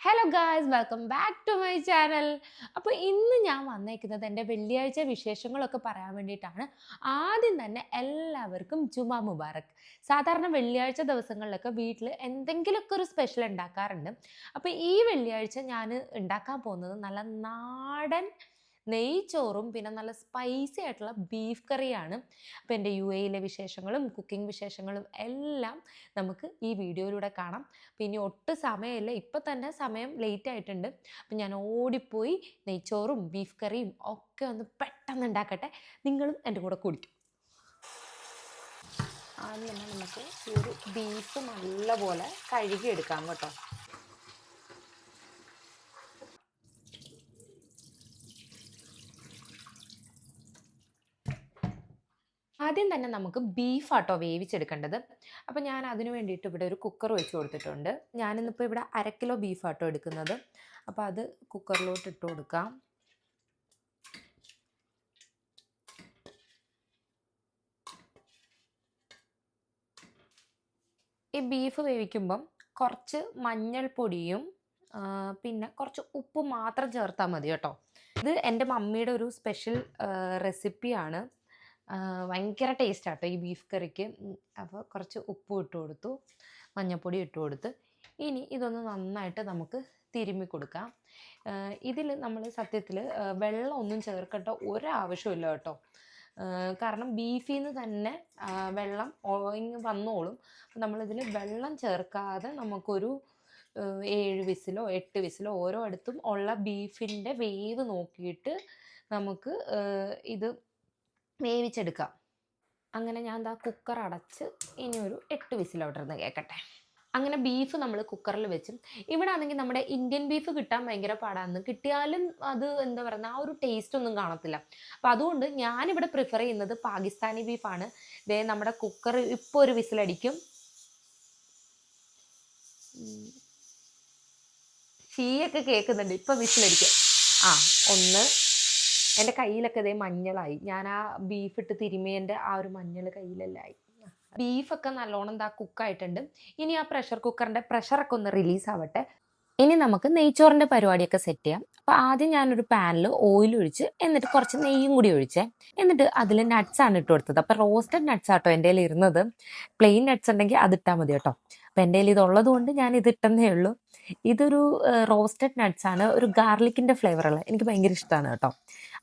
Hello guys, welcome back to my channel. അപ്പോൾ ഇന്ന് ഞാൻ വന്നേക്കുന്നത് എൻ്റെ വെള്ളിയാഴ്ച വിശേഷങ്ങളൊക്കെ പറയാൻ വേണ്ടിയിട്ടാണ്. ആദ്യം തന്നെ എല്ലാവർക്കും ജുമാ മുബാറക്. സാധാരണ വെള്ളിയാഴ്ച ദിവസങ്ങളിലൊക്കെ വീട്ടിൽ എന്തെങ്കിലുമൊക്കെ ഒരു സ്പെഷ്യൽ ഉണ്ടാക്കാറുണ്ട്. അപ്പോൾ ഈ വെള്ളിയാഴ്ച ഞാൻ ഉണ്ടാക്കാൻ പോകുന്നത് നല്ല നാടൻ നെയ്ച്ചോറും പിന്നെ നല്ല സ്പൈസി ആയിട്ടുള്ള ബീഫ് കറിയാണ്. അപ്പോൾ എൻ്റെ UAE-ലെ വിശേഷങ്ങളും കുക്കിംഗ് വിശേഷങ്ങളും എല്ലാം നമുക്ക് ഈ വീഡിയോയിലൂടെ കാണാം. അപ്പോൾ ഇനി ഒട്ടും സമയമില്ല, ഇപ്പം തന്നെ സമയം ലേറ്റ് ആയിട്ടുണ്ട്. അപ്പം ഞാൻ ഓടിപ്പോയി നെയ്ച്ചോറും ബീഫ് കറിയും ഒക്കെ ഒന്ന് പെട്ടെന്ന് ഉണ്ടാക്കട്ടെ. നിങ്ങളും എൻ്റെ കൂടെ കുടിക്കും. ആദ്യം തന്നെ നമുക്ക് ഈ ഒരു ബീഫ് നല്ലപോലെ കഴുകിയെടുക്കാം കേട്ടോ. ആദ്യം തന്നെ നമുക്ക് ബീഫാട്ടോ വേവിച്ചെടുക്കേണ്ടത്. അപ്പോൾ ഞാൻ അതിന് വേണ്ടിയിട്ട് ഇവിടെ ഒരു കുക്കർ വെച്ച് കൊടുത്തിട്ടുണ്ട്. ഞാനിന്നിപ്പോൾ ഇവിടെ 1/2 കിലോ ബീഫാട്ടോ എടുക്കുന്നത്. അപ്പോൾ അത് കുക്കറിലോട്ട് ഇട്ട് കൊടുക്കാം. ഈ ബീഫ് വേവിക്കുമ്പം കുറച്ച് മഞ്ഞൾപ്പൊടിയും പിന്നെ കുറച്ച് ഉപ്പ് മാത്രം ചേർത്താൽ മതി കേട്ടോ. ഇത് എൻ്റെ മമ്മിയുടെ ഒരു സ്പെഷ്യൽ റെസിപ്പിയാണ്. ഭയങ്കര ടേസ്റ്റാട്ടോ ഈ ബീഫ് കറിക്ക്. അപ്പോൾ കുറച്ച് ഉപ്പും ഇട്ട് കൊടുത്തു, മഞ്ഞൾപ്പൊടി ഇട്ട് കൊടുത്ത് ഇനി ഇതൊന്ന് നന്നായിട്ട് നമുക്ക് തിരുമ്മി കൊടുക്കാം. ഇതിൽ നമ്മൾ സത്യത്തിൽ വെള്ളം ഒന്നും ചേർക്കേണ്ട ഒരാവശ്യമില്ല കേട്ടോ. കാരണം ബീഫിൽ നിന്ന് തന്നെ വെള്ളം ഇങ്ങ് വന്നോളും. നമ്മളിതിൽ വെള്ളം ചേർക്കാതെ നമുക്കൊരു 7 വിസിലോ 8 വിസിലോ ഓരോ അടുത്തും ഉള്ള ബീഫിൻ്റെ വേവ് നോക്കിയിട്ട് നമുക്ക് ഇത് വേവിച്ചെടുക്കാം. അങ്ങനെ ഞാൻ ദാ കുക്കർ അടച്ച് ഇനി ഒരു 8 വിസിൽ അവിടെ ഇരുന്ന് കേൾക്കട്ടെ. അങ്ങനെ ബീഫ് നമ്മൾ കുക്കറിൽ വെച്ചും. ഇവിടെ ആണെങ്കിൽ നമ്മുടെ ഇന്ത്യൻ ബീഫ് കിട്ടാൻ ഭയങ്കര പാടാണ്. കിട്ടിയാലും അത് എന്താ പറയുക, ആ ഒരു ടേസ്റ്റ് ഒന്നും കാണത്തില്ല. അപ്പം അതുകൊണ്ട് ഞാനിവിടെ പ്രിഫർ ചെയ്യുന്നത് പാകിസ്ഥാനി ബീഫാണ്. ദേ നമ്മുടെ കുക്കർ ഇപ്പോൾ ഒരു വിസിലടിക്കും. ചീയൊക്കെ കേൾക്കുന്നുണ്ട്, ഇപ്പം വിസിലടിക്കും. ആ ഒന്ന് എൻ്റെ കയ്യിലൊക്കെ ഇതേ മഞ്ഞളായി. ഞാൻ ആ ബീഫ് ഇട്ട് തിരുമിയൻ്റെ ആ ഒരു മഞ്ഞൾ കയ്യിലെല്ലായി. ബീഫൊക്കെ നല്ലോണം കുക്കായിട്ടുണ്ട്. ഇനി ആ പ്രഷർ കുക്കറിൻ്റെ പ്രഷറൊക്കെ ഒന്ന് റിലീസ് ആവട്ടെ. ഇനി നമുക്ക് നെയ്ച്ചോറിൻ്റെ പരിപാടിയൊക്കെ സെറ്റ് ചെയ്യാം. അപ്പോൾ ആദ്യം ഞാനൊരു പാനിൽ ഓയിൽ ഒഴിച്ച് എന്നിട്ട് കുറച്ച് നെയ്യും കൂടി ഒഴിച്ചേ. എന്നിട്ട് അതിൽ നട്ട്സാണ് ഇട്ട് കൊടുത്തത്. അപ്പോൾ റോസ്റ്റഡ് നട്ട്സ് ആട്ടോ എൻ്റെ കയ്യിൽ ഇരുന്നത്. പ്ലെയിൻ നട്ട്സ് ഉണ്ടെങ്കിൽ അതിട്ടാൽ മതി കേട്ടോ. അപ്പോൾ എൻ്റെ കയ്യിൽ ഇതുള്ളത് കൊണ്ട് ഞാൻ ഇതിട്ടെന്നേ ഉള്ളൂ. ഇതൊരു റോസ്റ്റഡ് നട്ട്സാണ്, ഒരു ഗാർലിക്കിൻ്റെ ഫ്ലേവറുള്ള, എനിക്ക് ഭയങ്കര ഇഷ്ടമാണ് കേട്ടോ.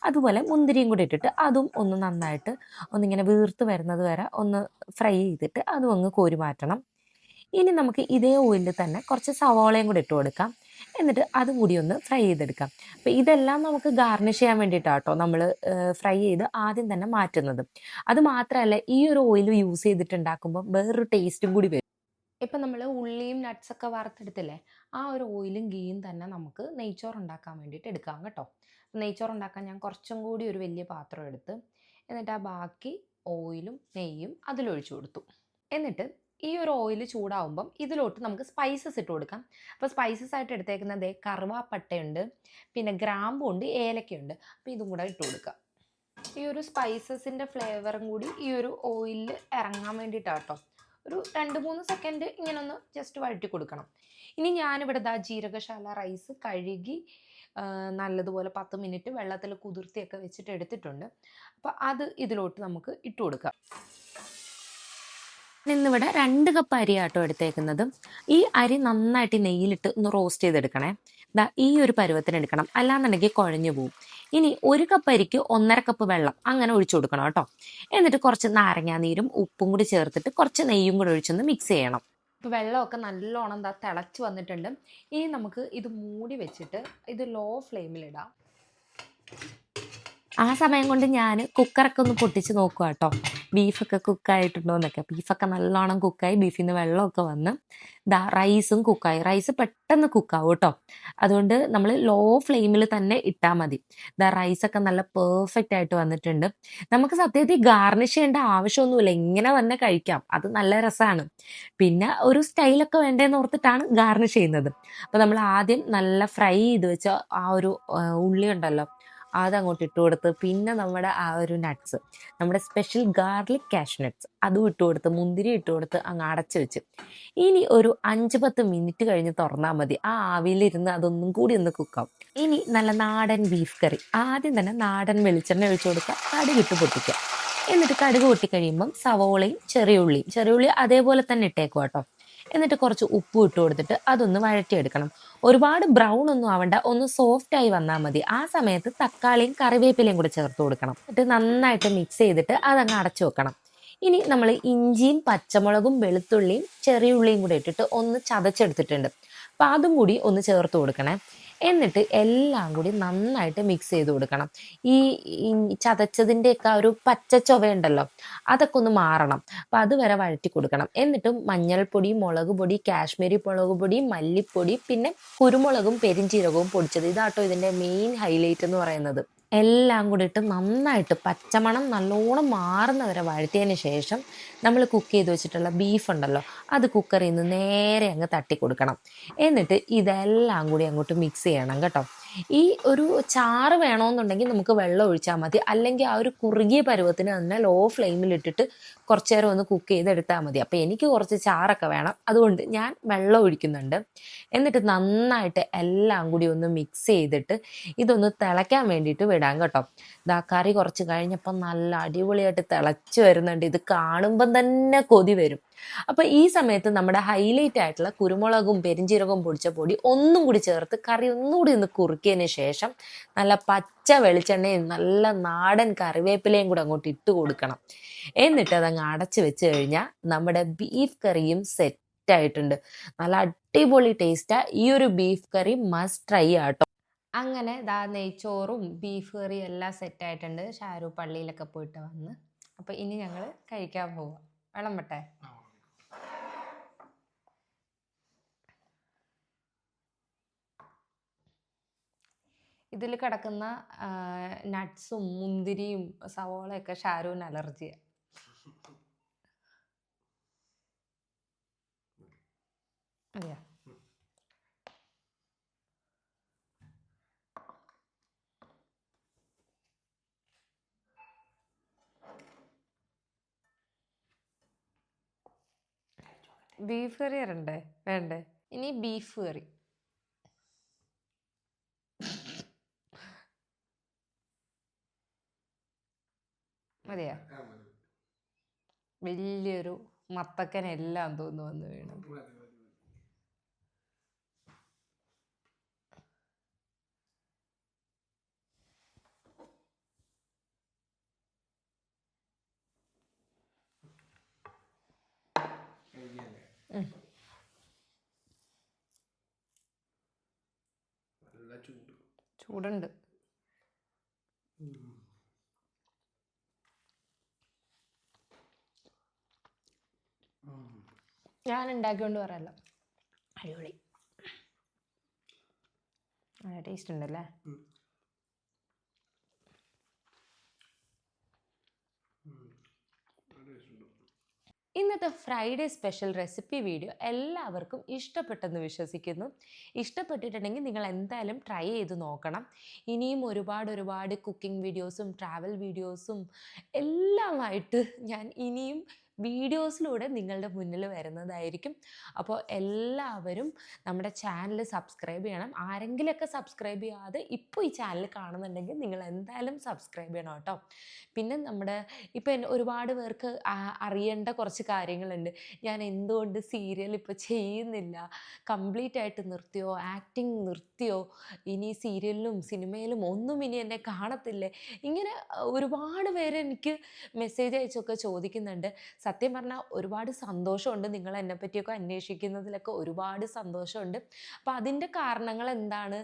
അതുപോലെ മുന്തിരിയും കൂടി ഇട്ടിട്ട് അതും ഒന്ന് നന്നായിട്ട് ഒന്നിങ്ങനെ വീർത്ത് വരുന്നത് വരെ ഒന്ന് ഫ്രൈ ചെയ്തിട്ട് അതും അങ്ങ് കോരി മാറ്റണം. ഇനി നമുക്ക് ഇതേ ഓയിലിൽ തന്നെ കുറച്ച് സവാളയും കൂടി ഇട്ട് കൊടുക്കാം. എന്നിട്ട് അതും കൂടി ഒന്ന് ഫ്രൈ ചെയ്തെടുക്കാം. അപ്പോൾ ഇതെല്ലാം നമുക്ക് ഗാർണിഷ് ചെയ്യാൻ വേണ്ടിയിട്ടാണ് കേട്ടോ നമ്മൾ ഫ്രൈ ചെയ്ത് ആദ്യം തന്നെ മാറ്റുന്നത്. അത് മാത്രമല്ല, ഈ ഒരു ഓയിൽ യൂസ് ചെയ്തിട്ടുണ്ടാക്കുമ്പോൾ വേറൊരു ടേസ്റ്റും കൂടി വരും. ഇപ്പം നമ്മൾ ഉള്ളിയും നട്ട്സൊക്കെ വറുത്തെടുത്തില്ലേ, ആ ഒരു ഓയിലും ഗീയും തന്നെ നമുക്ക് നെയ്ച്ചോറ് ഉണ്ടാക്കാൻ വേണ്ടിയിട്ട് എടുക്കാം കേട്ടോ. നെയ്ച്ചോറ് ഉണ്ടാക്കാൻ ഞാൻ കുറച്ചും കൂടി ഒരു വലിയ പാത്രം എടുത്ത് എന്നിട്ട് ആ ബാക്കി ഓയിലും നെയ്യും അതിലൊഴിച്ചു കൊടുത്തു. എന്നിട്ട് ഈ ഒരു ഓയിൽ ചൂടാവുമ്പം ഇതിലോട്ട് നമുക്ക് സ്പൈസസ് ഇട്ട് കൊടുക്കാം. അപ്പോൾ സ്പൈസസ് ആയിട്ട് എടുത്തേക്കുന്നത് കറുവാപ്പട്ടയുണ്ട്, പിന്നെ ഗ്രാമ്പുണ്ട്, ഏലക്കയുണ്ട്. അപ്പോൾ ഇതും കൂടെ ഇട്ട് കൊടുക്കുക. ഈ ഒരു സ്പൈസസിൻ്റെ ഫ്ലേവറും കൂടി ഈ ഒരു ഓയിലിൽ ഇറങ്ങാൻ വേണ്ടിയിട്ടാണ് കേട്ടോ. ഒരു 2-3 സെക്കൻഡ് ഇങ്ങനെ ഒന്ന് ജസ്റ്റ് വഴറ്റി കൊടുക്കണം. ഇനി ഞാനിവിടെ ജീരകശാല റൈസ് കഴുകി നല്ലതുപോലെ 10 മിനിറ്റ് വെള്ളത്തിൽ കുതിർത്തിയൊക്കെ വെച്ചിട്ട് എടുത്തിട്ടുണ്ട്. അപ്പോൾ അത് ഇതിലോട്ട് നമുക്ക് ഇട്ട് കൊടുക്കാം. ഇന്നിവിടെ 2 കപ്പ് അരിയാട്ടോ എടുത്തേക്കുന്നത്. ഈ അരി നന്നായിട്ട് നെയ്യിലിട്ട് ഒന്ന് റോസ്റ്റ് ചെയ്തെടുക്കണേ. ഈ ഒരു പരുവത്തിന് എടുക്കണം, അല്ലാന്നുണ്ടെങ്കിൽ കുഴഞ്ഞു പോവും. ഇനി 1 കപ്പ് അരിക്ക് 1.5 കപ്പ് വെള്ളം അങ്ങനെ ഒഴിച്ചു കൊടുക്കണം കേട്ടോ. എന്നിട്ട് കുറച്ച് നാരങ്ങാനീരും ഉപ്പും കൂടി ചേർത്തിട്ട് കുറച്ച് നെയ്യും കൂടി ഒഴിച്ചൊന്ന് മിക്സ് ചെയ്യണം. ഇപ്പോൾ വെള്ളമൊക്കെ നല്ലോണം തിളച്ച് വന്നിട്ടുണ്ട്. ഇനി നമുക്ക് ഇത് മൂടി വെച്ചിട്ട് ഇത് ലോ ഫ്ലെയിമിലിടാം. ആ സമയം കൊണ്ട് ഞാൻ കുക്കറൊക്കെ ഒന്ന് പൊട്ടിച്ച് നോക്കുക കേട്ടോ, ബീഫൊക്കെ കുക്കായിട്ടുണ്ടോ എന്നൊക്കെ. ബീഫൊക്കെ നല്ലോണം കുക്കായി, ബീഫിൽ നിന്ന് വെള്ളമൊക്കെ വന്ന് റൈസും കുക്കായി. റൈസ് പെട്ടെന്ന് കുക്കാവും കേട്ടോ, അതുകൊണ്ട് നമ്മൾ ലോ ഫ്ലെയിമിൽ തന്നെ ഇട്ടാൽ മതി. റൈസൊക്കെ നല്ല പെർഫെക്റ്റ് ആയിട്ട് വന്നിട്ടുണ്ട്. നമുക്ക് സത്യത്തിൽ ഗാർണിഷ് ചെയ്യേണ്ട ആവശ്യമൊന്നുമില്ല, ഇങ്ങനെ തന്നെ കഴിക്കാം, അത് നല്ല രസമാണ്. പിന്നെ ഒരു സ്റ്റൈലൊക്കെ വേണ്ടതെന്ന് ഓർത്തിട്ടാണ് ഗാർണിഷ് ചെയ്യുന്നത്. അപ്പോൾ നമ്മൾ ആദ്യം നല്ല ഫ്രൈ ചെയ്ത് വെച്ച ആ ഒരു ഉള്ളി ഉണ്ടല്ലോ, അതങ്ങോട്ട് ഇട്ട് കൊടുത്ത് പിന്നെ നമ്മുടെ ആ ഒരു നട്ട്സ്, നമ്മുടെ സ്പെഷ്യൽ ഗാർലിക് കാഷ്യൂ നട്ട്സ് അതും ഇട്ട് കൊടുത്ത് മുന്തിരി ഇട്ട് കൊടുത്ത് അങ്ങ് അടച്ച് വെച്ച് ഇനി ഒരു 5-10 മിനിറ്റ് കഴിഞ്ഞ് തുറന്നാൽ മതി. ആ ആവിയിലിരുന്ന് അതൊന്നും കൂടി ഒന്ന് കുക്കാവും. ഇനി നല്ല നാടൻ ബീഫ് കറി ആദ്യം തന്നെ നാടൻ വെളിച്ചെണ്ണ ഒഴിച്ചു കൊടുക്കുക, കടുകിട്ട് പൊട്ടിക്കുക. എന്നിട്ട് കടുക് പൊട്ടിക്കഴിയുമ്പം സവോളയും ചെറിയുള്ളി അതേപോലെ തന്നെ ഇട്ടേക്കുക കേട്ടോ. എന്നിട്ട് കുറച്ച് ഉപ്പും ഇട്ട് കൊടുത്തിട്ട് അതൊന്ന് വഴറ്റിയെടുക്കണം. ഒരുപാട് ബ്രൗൺ ഒന്നും ആവണ്ട, ഒന്ന് സോഫ്റ്റ് ആയി വന്നാൽ മതി. ആ സമയത്ത് തക്കാളിയും കറിവേപ്പിലയും കൂടെ ചേർത്ത് കൊടുക്കണം. എന്നിട്ട് നന്നായിട്ട് മിക്സ് ചെയ്തിട്ട് അതങ്ങ് അടച്ചു വെക്കണം. ഇനി നമ്മൾ ഇഞ്ചിയും പച്ചമുളകും വെളുത്തുള്ളിയും ചെറിയ ഉള്ളിയും കൂടെ ഇട്ടിട്ട് ഒന്ന് ചതച്ചെടുത്തിട്ടുണ്ട്. അപ്പം അതും കൂടി ഒന്ന് ചേർത്ത് കൊടുക്കണേ. എന്നിട്ട് എല്ലാം കൂടി നന്നായിട്ട് മിക്സ് ചെയ്ത് കൊടുക്കണം. ഈ ചതച്ചതിൻ്റെയൊക്കെ ഒരു പച്ച ചൊവയുണ്ടല്ലോ, അതൊക്കെ ഒന്ന് മാറണം. അപ്പം അതുവരെ വഴറ്റി കൊടുക്കണം. എന്നിട്ട് മഞ്ഞൾപ്പൊടി, മുളക് പൊടി, കാശ്മീരി മുളക് പൊടി, മല്ലിപ്പൊടി, പിന്നെ കുരുമുളകും പെരിഞ്ചീരകവും പൊടിച്ചത്, ഇതാട്ടോ ഇതിൻ്റെ മെയിൻ ഹൈലൈറ്റ് എന്ന് പറയുന്നത്. എല്ലാം കൂടി ഇട്ട് നന്നായിട്ട് പച്ചമണം നല്ലോണം മാറുന്നവരെ വഴറ്റിയതിന് ശേഷം നമ്മൾ കുക്ക് ചെയ്ത് വെച്ചിട്ടുള്ള ബീഫ് ഉണ്ടല്ലോ, അത് കുക്കറിൽ നിന്ന് നേരെ അങ്ങ് തട്ടി കൊടുക്കണം. എന്നിട്ട് ഇതെല്ലാം കൂടി അങ്ങോട്ട് മിക്സ് ചെയ്യണം കേട്ടോ. ഈ ഒരു ചാറ് വേണമെന്നുണ്ടെങ്കിൽ നമുക്ക് വെള്ളം ഒഴിച്ചാൽ മതി, അല്ലെങ്കിൽ ആ ഒരു കുറുകിയ പരുവത്തിന് തന്നെ ലോ ഫ്ലെയിമിലിട്ടിട്ട് കുറച്ച് നേരം ഒന്ന് കുക്ക് ചെയ്തെടുത്താൽ മതി. അപ്പോൾ എനിക്ക് കുറച്ച് ചാറൊക്കെ വേണം, അതുകൊണ്ട് ഞാൻ വെള്ളം ഒഴിക്കുന്നുണ്ട്. എന്നിട്ട് നന്നായിട്ട് എല്ലാം കൂടി ഒന്ന് മിക്സ് ചെയ്തിട്ട് ഇതൊന്ന് തിളയ്ക്കാൻ വേണ്ടിയിട്ട് വിടാം കേട്ടോ. ഇതാ കറി കുറച്ച് കഴിഞ്ഞപ്പോൾ നല്ല അടിപൊളിയായിട്ട് തിളച്ച് വരുന്നുണ്ട്. ഇത് കാണുമ്പം തന്നെ കൊതി വരും. അപ്പോൾ ഈ സമയത്ത് നമ്മുടെ ഹൈലൈറ്റ് ആയിട്ടുള്ള കുരുമുളകും പെരിഞ്ചീരകവും പൊടിച്ച പൊടി ഒന്നും കൂടി ചേർത്ത് കറി ഒന്നുകൂടി ഒന്ന് കുറുക്കിയതിന് ശേഷം നല്ല പച്ച വെളിച്ചെണ്ണയും നല്ല നാടൻ കറിവേപ്പിലയും കൂടെ അങ്ങോട്ട് ഇട്ട് കൊടുക്കണം. എന്നിട്ട് അതങ്ങ് അടച്ച് വെച്ച് കഴിഞ്ഞാൽ നമ്മുടെ ബീഫ് കറിയും സെറ്റ് ആയിട്ടുണ്ട്. നല്ല അടിപൊളി ടേസ്റ്റാ. ഈ ഒരു ബീഫ് കറി മസ്റ്റ് ട്രൈ ആട്ടോ. അങ്ങനെ ദാ നെയ്ച്ചോറും ബീഫ് കറിയും എല്ലാം സെറ്റായിട്ടുണ്ട്. ഷാരൂഖ് പള്ളിയിലൊക്കെ പോയിട്ട് വന്ന്. അപ്പോൾ ഇനി ഞങ്ങൾ കഴിക്കാൻ പോവാം. വിളമ്പട്ടെ? ഇതിൽ കിടക്കുന്ന നട്ട്സും മുന്തിരിയും സവോളയൊക്കെ ഷാരൂഖിന് അലർജിയാണ്. അതെയോ? ബീഫ് കറി വരണ്ടേ? വേണ്ടേ? ഇനി ബീഫ് കറി. മതിയാ? വലിയൊരു മത്തക്കനെല്ലാം തോന്നുന്നു വന്ന് വീണു. ചൂടുണ്ട്. ഞാൻ ഉണ്ടാക്കിക്കൊണ്ട് പറയല്ലോ, അടിപൊളി. ടേസ്റ്റ് ഉണ്ടല്ലേ? ഇന്നത്തെ ഫ്രൈഡേ സ്പെഷ്യൽ റെസിപ്പി വീഡിയോ എല്ലാവർക്കും ഇഷ്ടപ്പെട്ടെന്ന് വിശ്വസിക്കുന്നു. ഇഷ്ടപ്പെട്ടിട്ടുണ്ടെങ്കിൽ നിങ്ങൾ എന്തായാലും ട്രൈ ചെയ്ത് നോക്കണം. ഇനിയും ഒരുപാട് കുക്കിംഗ് വീഡിയോസും ട്രാവൽ വീഡിയോസും എല്ലാമായിട്ട് ഞാൻ ഇനിയും വീഡിയോസിലൂടെ നിങ്ങളുടെ മുന്നിൽ വരുന്നതായിരിക്കും. അപ്പോൾ എല്ലാവരും നമ്മുടെ ചാനൽ സബ്സ്ക്രൈബ് ചെയ്യണം. ആരെങ്കിലുമൊക്കെ സബ്സ്ക്രൈബ് ചെയ്യാതെ ഇപ്പോൾ ഈ ചാനൽ കാണുന്നുണ്ടെങ്കിൽ നിങ്ങൾ എന്തായാലും സബ്സ്ക്രൈബ് ചെയ്യണം കേട്ടോ. പിന്നെ നമ്മുടെ ഇപ്പം ഒരുപാട് പേർക്ക് അറിയേണ്ട കുറച്ച് കാര്യങ്ങളുണ്ട്. ഞാൻ എന്തുകൊണ്ട് സീരിയൽ ഇപ്പോൾ ചെയ്യുന്നില്ല, കംപ്ലീറ്റ് ആയിട്ട് നിർത്തിയോ, ആക്ടിങ് നിർത്തിയോ, ഇനി സീരിയലിലും സിനിമയിലും ഒന്നും ഇനി എന്നെ കാണത്തില്ലേ, ഇങ്ങനെ ഒരുപാട് പേര് എനിക്ക് മെസ്സേജ് അയച്ചൊക്കെ ചോദിക്കുന്നുണ്ട്. സത്യം പറഞ്ഞാൽ ഒരുപാട് സന്തോഷമുണ്ട്, നിങ്ങൾ എന്നെ പറ്റിയൊക്കെ അന്വേഷിക്കുന്നതിലൊക്കെ ഒരുപാട് സന്തോഷമുണ്ട്. അപ്പോൾ അതിൻ്റെ കാരണങ്ങൾ എന്താണ്,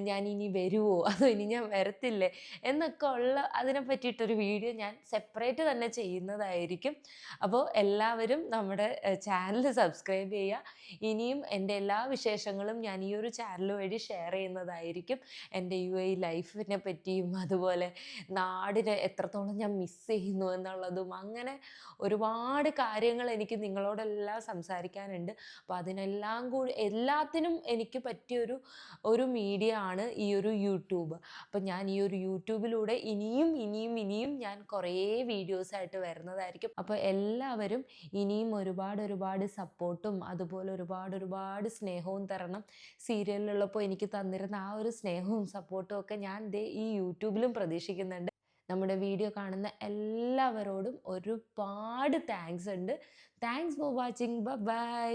ഞാൻ ഇനി വരുമോ അതോ ഇനി ഞാൻ വരത്തില്ലേ എന്നൊക്കെ ഉള്ള അതിനെ പറ്റിയിട്ടൊരു വീഡിയോ ഞാൻ സെപ്പറേറ്റ് തന്നെ ചെയ്യുന്നതായിരിക്കും. അപ്പോൾ എല്ലാവരും നമ്മുടെ ചാനൽ സബ്സ്ക്രൈബ് ചെയ്യുക. ഇനിയും എൻ്റെ എല്ലാ വിശേഷങ്ങളും ഞാൻ ഈ ഒരു ചാനൽ വഴി ഷെയർ ചെയ്യുന്നതായിരിക്കും. എൻ്റെ UAE ലൈഫിനെ പറ്റിയും അതുപോലെ നാടിനെ എത്രത്തോളം ഞാൻ മിസ് ചെയ്യുന്നു എന്നുള്ളതും അങ്ങനെ ഒരുപാട് ഒരുപാട് കാര്യങ്ങൾ എനിക്ക് നിങ്ങളോടെല്ലാം സംസാരിക്കാനുണ്ട്. അപ്പോൾ അതിനെല്ലാം കൂടി എല്ലാത്തിനും എനിക്ക് പറ്റിയൊരു മീഡിയ ആണ് ഈ ഒരു യൂട്യൂബ്. അപ്പം ഞാൻ ഈ ഒരു യൂട്യൂബിലൂടെ ഇനിയും ഞാൻ കുറേ വീഡിയോസായിട്ട് വരുന്നതായിരിക്കും. അപ്പോൾ എല്ലാവരും ഇനിയും ഒരുപാട് സപ്പോർട്ടും അതുപോലെ ഒരുപാട് സ്നേഹവും തരണം. സീരിയലിലുള്ളപ്പോൾ എനിക്ക് തന്നിരുന്ന ആ ഒരു സ്നേഹവും സപ്പോർട്ടും ഒക്കെ ഞാൻ ഈ യൂട്യൂബിലും പ്രതീക്ഷിക്കുന്നുണ്ട്. നമ്മുടെ വീഡിയോ കാണുന്ന എല്ലാവരോടും ഒരുപാട് താങ്ക്സ് ഉണ്ട്. Thanks for watching. ബൈ.